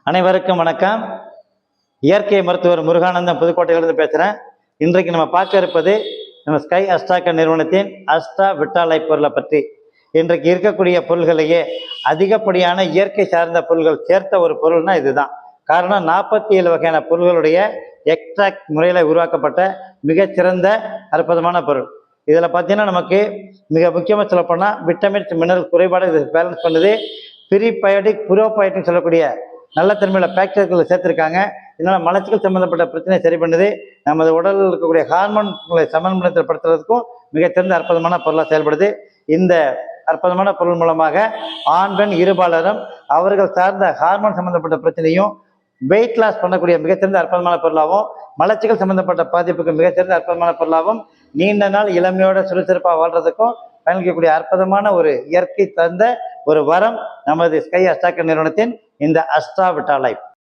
அனைவருக்கும் வணக்கம். இயற்கை மருத்துவர் முருகானந்தம் புதுக்கோட்டையிலிருந்து பேசுகிறேன். இன்றைக்கு நம்ம பார்க்க இருப்பது நம்ம ஸ்கை அஸ்ட்ராக்கர் நிறுவனத்தின் அஸ்ட்ரா விட்டாலை பொருளை பற்றி. இன்றைக்கு இருக்கக்கூடிய பொருள்களையே அதிகப்படியான இயற்கை சார்ந்த பொருள்கள் சேர்த்த ஒரு பொருள்னா இதுதான். காரணம் 47 வகையான பொருள்களுடைய எக்ஸ்ட்ராக்ட் முறையில் உருவாக்கப்பட்ட மிகச்சிறந்த அற்புதமான பொருள். இதில் பார்த்தீங்கன்னா நமக்கு மிக முக்கியமாக சொல்லப்போனால் விட்டமின்ஸ் மினரல் குறைபாடு இது பேலன்ஸ் பண்ணுது. ப்ரீபயோட்டிக் புரோபயோட்டிக் சொல்லக்கூடிய நல்ல தன்மையில் பாக்டீரியாக்களை சேர்த்துருக்காங்க. இதனால் மலச்சிக்கல் சம்மந்தப்பட்ட பிரச்சனையை சரி பண்ணுது. நமது உடலில் இருக்கக்கூடிய ஹார்மோன்களை சமநிலைப்படுத்துறதுக்கும் மிகச்சிறந்த அற்புதமான பொருளாக செயல்படுது. இந்த அற்புதமான பொருள் மூலமாக ஆண் பெண் இருபாலரும் அவர்கள் சார்ந்த ஹார்மோன் சம்மந்தப்பட்ட பிரச்சனையும் வெயிட் லாஸ் பண்ணக்கூடிய மிகச்சிறந்த அற்புதமான பொருளாகவும் மலச்சிக்கல் சம்மந்தப்பட்ட பாதிப்புக்கு மிகச்சிறந்த அற்புதமான பொருளாகவும் நீண்ட நாள் இளமையோட சுறுசுறுப்பாக வாழ்றதுக்கும் பயன்படுத்தக்கூடிய அற்புதமான ஒரு இயற்கை தந்த ஒரு வரம் நமது ஸ்கை அஸ்ட்ராக்கர் நிறுவனத்தின் இந்த அஸ்ட்ரா விட்டாலை.